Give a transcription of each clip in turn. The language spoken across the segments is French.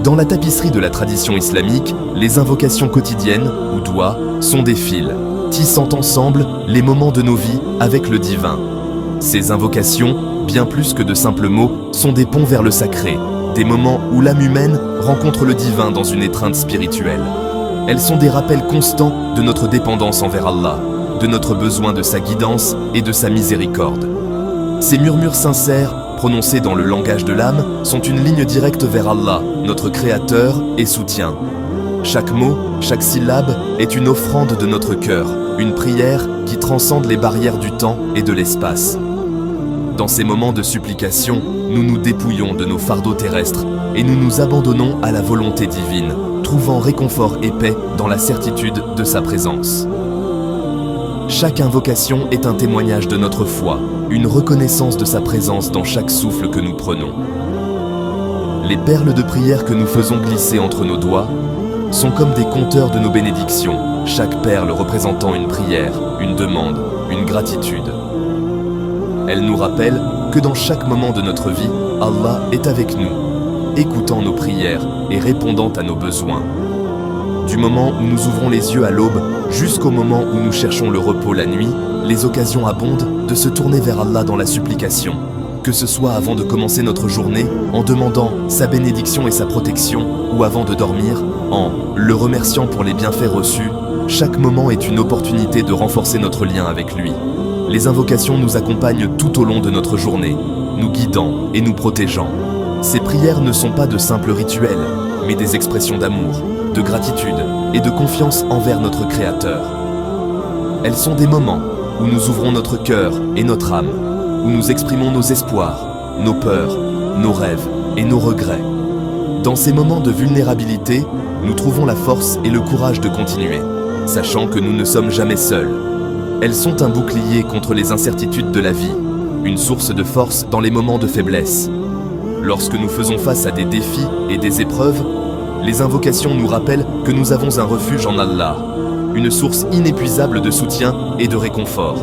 Dans la tapisserie de la tradition islamique, les invocations quotidiennes, ou doua, sont des fils, tissant ensemble les moments de nos vies avec le divin. Ces invocations, bien plus que de simples mots, sont des ponts vers le sacré, des moments où l'âme humaine rencontre le divin dans une étreinte spirituelle. Elles sont des rappels constants de notre dépendance envers Allah, de notre besoin de sa guidance et de sa miséricorde. Ces murmures sincères, prononcés dans le langage de l'âme, sont une ligne directe vers Allah, notre Créateur et soutien. Chaque mot, chaque syllabe est une offrande de notre cœur, une prière qui transcende les barrières du temps et de l'espace. Dans ces moments de supplication, nous nous dépouillons de nos fardeaux terrestres et nous nous abandonnons à la volonté divine, trouvant réconfort et paix dans la certitude de sa présence. Chaque invocation est un témoignage de notre foi, une reconnaissance de sa présence dans chaque souffle que nous prenons. Les perles de prière que nous faisons glisser entre nos doigts sont comme des compteurs de nos bénédictions, chaque perle représentant une prière, une demande, une gratitude. Elles nous rappellent que dans chaque moment de notre vie, Allah est avec nous, écoutant nos prières et répondant à nos besoins. Du moment où nous ouvrons les yeux à l'aube jusqu'au moment où nous cherchons le repos la nuit, les occasions abondent de se tourner vers Allah dans la supplication, que ce soit avant de commencer notre journée en demandant sa bénédiction et sa protection, ou avant de dormir en le remerciant pour les bienfaits reçus. Chaque moment est une opportunité de renforcer notre lien avec lui. Les invocations nous accompagnent tout au long de notre journée, nous guidant et nous protégeant. Ces prières ne sont pas de simples rituels, mais des expressions d'amour, de gratitude et de confiance envers notre Créateur. Elles sont des moments où nous ouvrons notre cœur et notre âme, où nous exprimons nos espoirs, nos peurs, nos rêves et nos regrets. Dans ces moments de vulnérabilité, nous trouvons la force et le courage de continuer, sachant que nous ne sommes jamais seuls. Elles sont un bouclier contre les incertitudes de la vie, une source de force dans les moments de faiblesse. Lorsque nous faisons face à des défis et des épreuves, les invocations nous rappellent que nous avons un refuge en Allah, une source inépuisable de soutien et de réconfort.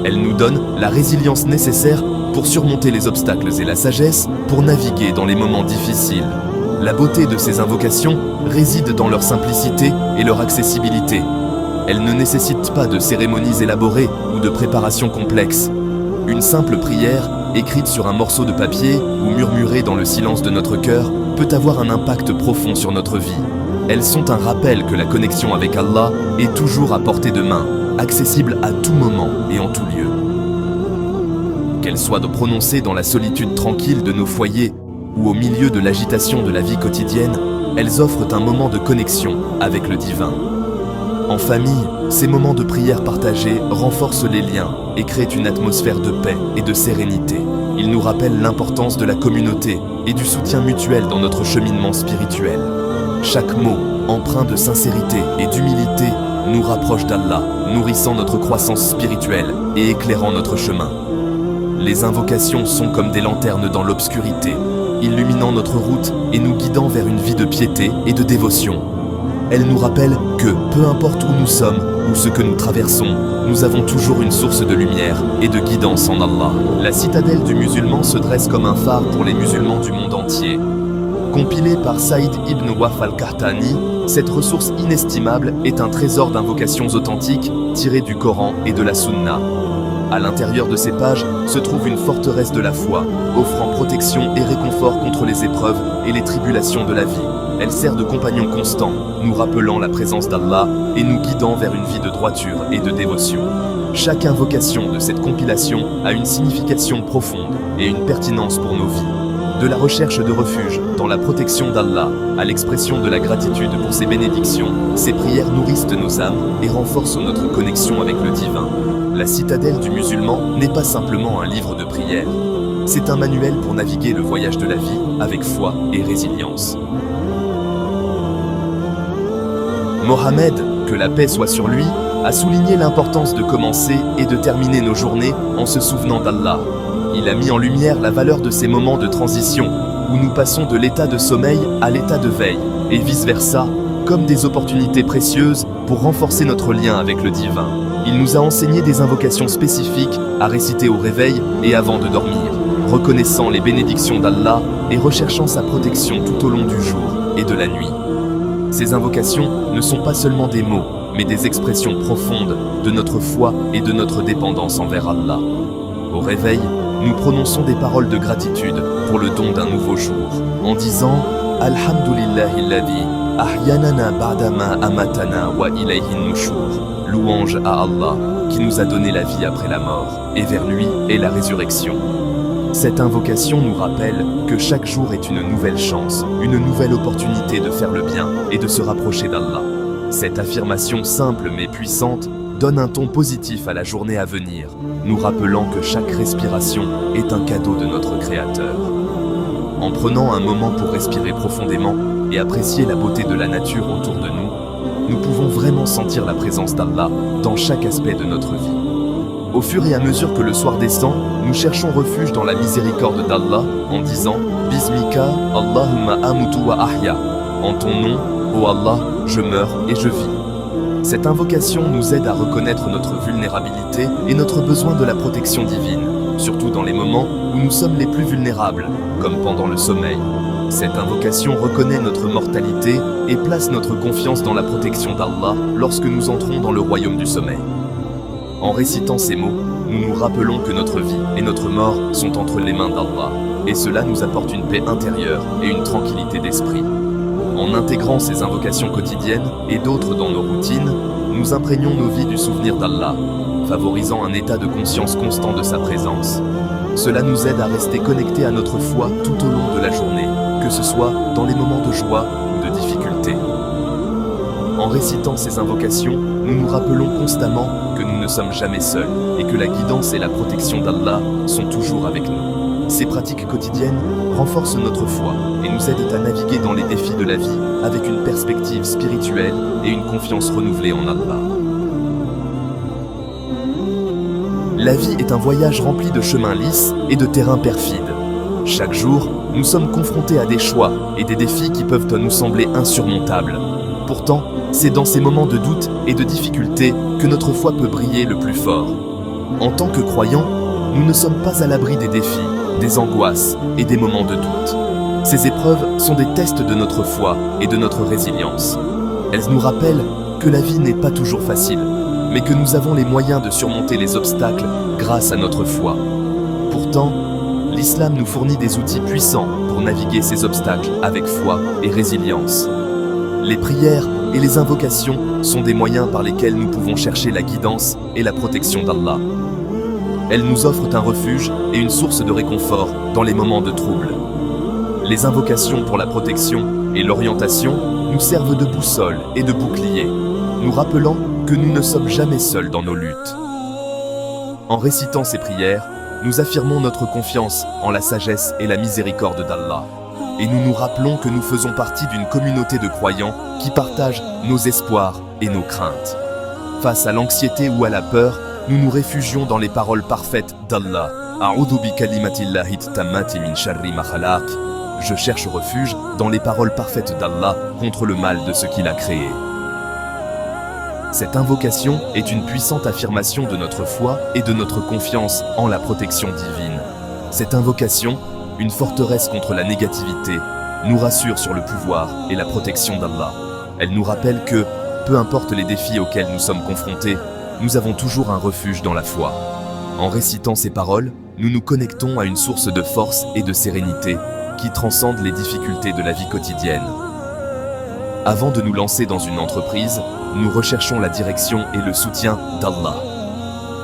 Elles nous donnent la résilience nécessaire pour surmonter les obstacles et la sagesse pour naviguer dans les moments difficiles. La beauté de ces invocations réside dans leur simplicité et leur accessibilité. Elles ne nécessitent pas de cérémonies élaborées ou de préparations complexes. Une simple prière, écrite sur un morceau de papier ou murmurée dans le silence de notre cœur, peut avoir un impact profond sur notre vie. Elles sont un rappel que la connexion avec Allah est toujours à portée de main, accessible à tout moment et en tout lieu. Qu'elles soient prononcées dans la solitude tranquille de nos foyers ou au milieu de l'agitation de la vie quotidienne, elles offrent un moment de connexion avec le divin. En famille, ces moments de prière partagée renforcent les liens et créent une atmosphère de paix et de sérénité. Ils nous rappellent l'importance de la communauté et du soutien mutuel dans notre cheminement spirituel. Chaque mot, empreint de sincérité et d'humilité, nous rapproche d'Allah, nourrissant notre croissance spirituelle et éclairant notre chemin. Les invocations sont comme des lanternes dans l'obscurité, illuminant notre route et nous guidant vers une vie de piété et de dévotion. Elles nous rappellent que, peu importe où nous sommes ou ce que nous traversons, nous avons toujours une source de lumière et de guidance en Allah. La citadelle du musulman se dresse comme un phare pour les musulmans du monde entier. Compilée par Saïd ibn Waf al-Qahtani, cette ressource inestimable est un trésor d'invocations authentiques tirées du Coran et de la Sunna. À l'intérieur de ces pages se trouve une forteresse de la foi, offrant protection et réconfort contre les épreuves et les tribulations de la vie. Elle sert de compagnon constant, nous rappelant la présence d'Allah et nous guidant vers une vie de droiture et de dévotion. Chaque invocation de cette compilation a une signification profonde et une pertinence pour nos vies. De la recherche de refuge dans la protection d'Allah à l'expression de la gratitude pour ses bénédictions, ces prières nourrissent nos âmes et renforcent notre connexion avec le divin. La citadelle du musulman n'est pas simplement un livre de prières. C'est un manuel pour naviguer le voyage de la vie avec foi et résilience. Mohammed, que la paix soit sur lui, a souligné l'importance de commencer et de terminer nos journées en se souvenant d'Allah. Il a mis en lumière la valeur de ces moments de transition, où nous passons de l'état de sommeil à l'état de veille, et vice-versa, comme des opportunités précieuses pour renforcer notre lien avec le divin. Il nous a enseigné des invocations spécifiques à réciter au réveil et avant de dormir, reconnaissant les bénédictions d'Allah et recherchant sa protection tout au long du jour et de la nuit. Ces invocations ne sont pas seulement des mots, mais des expressions profondes de notre foi et de notre dépendance envers Allah. Au réveil, nous prononçons des paroles de gratitude pour le don d'un nouveau jour, en disant « Alhamdulillahi alladhi ahyanana ba'dama amatana wa ilayhi nushur » Louange à Allah, qui nous a donné la vie après la mort, et vers lui est la résurrection. Cette invocation nous rappelle que chaque jour est une nouvelle chance, une nouvelle opportunité de faire le bien et de se rapprocher d'Allah. Cette affirmation simple mais puissante donne un ton positif à la journée à venir, nous rappelant que chaque respiration est un cadeau de notre Créateur. En prenant un moment pour respirer profondément et apprécier la beauté de la nature autour de nous, nous pouvons vraiment sentir la présence d'Allah dans chaque aspect de notre vie. Au fur et à mesure que le soir descend, nous cherchons refuge dans la miséricorde d'Allah en disant « Bismika Allahumma amutu wa ahya » En ton nom, ô Allah, je meurs et je vis. Cette invocation nous aide à reconnaître notre vulnérabilité et notre besoin de la protection divine, surtout dans les moments où nous sommes les plus vulnérables, comme pendant le sommeil. Cette invocation reconnaît notre mortalité et place notre confiance dans la protection d'Allah lorsque nous entrons dans le royaume du sommeil. En récitant ces mots, nous nous rappelons que notre vie et notre mort sont entre les mains d'Allah, et cela nous apporte une paix intérieure et une tranquillité d'esprit. En intégrant ces invocations quotidiennes et d'autres dans nos routines, nous imprégnons nos vies du souvenir d'Allah, favorisant un état de conscience constant de sa présence. Cela nous aide à rester connectés à notre foi tout au long de la journée, que ce soit dans les moments de joie ou de difficulté. En récitant ces invocations, nous nous rappelons constamment que nous ne sommes jamais seuls et que la guidance et la protection d'Allah sont toujours avec nous. Ces pratiques quotidiennes renforcent notre foi et nous aident à naviguer dans les défis de la vie avec une perspective spirituelle et une confiance renouvelée en Allah. La vie est un voyage rempli de chemins lisses et de terrains perfides. Chaque jour, nous sommes confrontés à des choix et des défis qui peuvent nous sembler insurmontables. Pourtant, c'est dans ces moments de doute et de difficulté que notre foi peut briller le plus fort. En tant que croyants, nous ne sommes pas à l'abri des défis, des angoisses et des moments de doute. Ces épreuves sont des tests de notre foi et de notre résilience. Elles nous rappellent que la vie n'est pas toujours facile, mais que nous avons les moyens de surmonter les obstacles grâce à notre foi. Pourtant, l'islam nous fournit des outils puissants pour naviguer ces obstacles avec foi et résilience. Les prières et les invocations sont des moyens par lesquels nous pouvons chercher la guidance et la protection d'Allah. Elles nous offrent un refuge et une source de réconfort dans les moments de trouble. Les invocations pour la protection et l'orientation nous servent de boussole et de bouclier, nous rappelant que nous ne sommes jamais seuls dans nos luttes. En récitant ces prières, nous affirmons notre confiance en la sagesse et la miséricorde d'Allah. Et nous nous rappelons que nous faisons partie d'une communauté de croyants qui partagent nos espoirs et nos craintes. Face à l'anxiété ou à la peur, nous nous réfugions dans les paroles parfaites d'Allah. A'udhu bi kalimatillahi tammati min sharri ma khalaq. Je cherche refuge dans les paroles parfaites d'Allah contre le mal de ce qu'il a créé. Cette invocation est une puissante affirmation de notre foi et de notre confiance en la protection divine. Cette invocation, une forteresse contre la négativité, nous rassure sur le pouvoir et la protection d'Allah. Elle nous rappelle que, peu importe les défis auxquels nous sommes confrontés, nous avons toujours un refuge dans la foi. En récitant ces paroles, nous nous connectons à une source de force et de sérénité qui transcende les difficultés de la vie quotidienne. Avant de nous lancer dans une entreprise, nous recherchons la direction et le soutien d'Allah.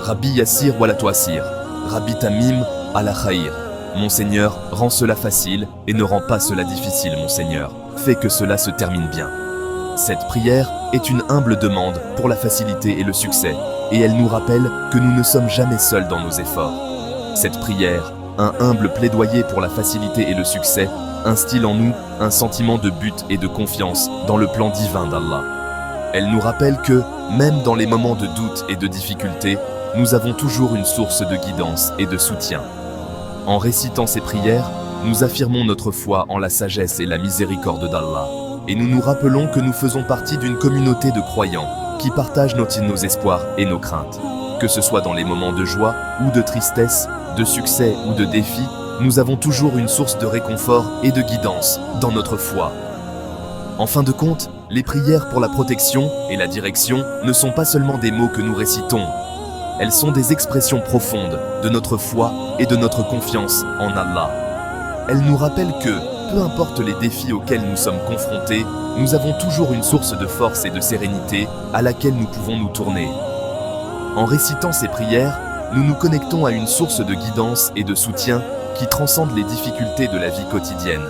Rabbi Yassir wa la Tu'assir, Rabbi Tamim ala Khair. Mon Seigneur, rends cela facile et ne rends pas cela difficile, mon Seigneur. Fais que cela se termine bien. Cette prière est une humble demande pour la facilité et le succès, et elle nous rappelle que nous ne sommes jamais seuls dans nos efforts. Cette prière, un humble plaidoyer pour la facilité et le succès, instille en nous un sentiment de but et de confiance dans le plan divin d'Allah. Elle nous rappelle que, même dans les moments de doute et de difficulté, nous avons toujours une source de guidance et de soutien. En récitant ces prières, nous affirmons notre foi en la sagesse et la miséricorde d'Allah. Et nous nous rappelons que nous faisons partie d'une communauté de croyants qui partagent nos espoirs et nos craintes. Que ce soit dans les moments de joie ou de tristesse, de succès ou de défi, nous avons toujours une source de réconfort et de guidance dans notre foi. En fin de compte, les prières pour la protection et la direction ne sont pas seulement des mots que nous récitons. Elles sont des expressions profondes de notre foi et de notre confiance en Allah. Elles nous rappellent que, peu importe les défis auxquels nous sommes confrontés, nous avons toujours une source de force et de sérénité à laquelle nous pouvons nous tourner. En récitant ces prières, nous nous connectons à une source de guidance et de soutien qui transcende les difficultés de la vie quotidienne.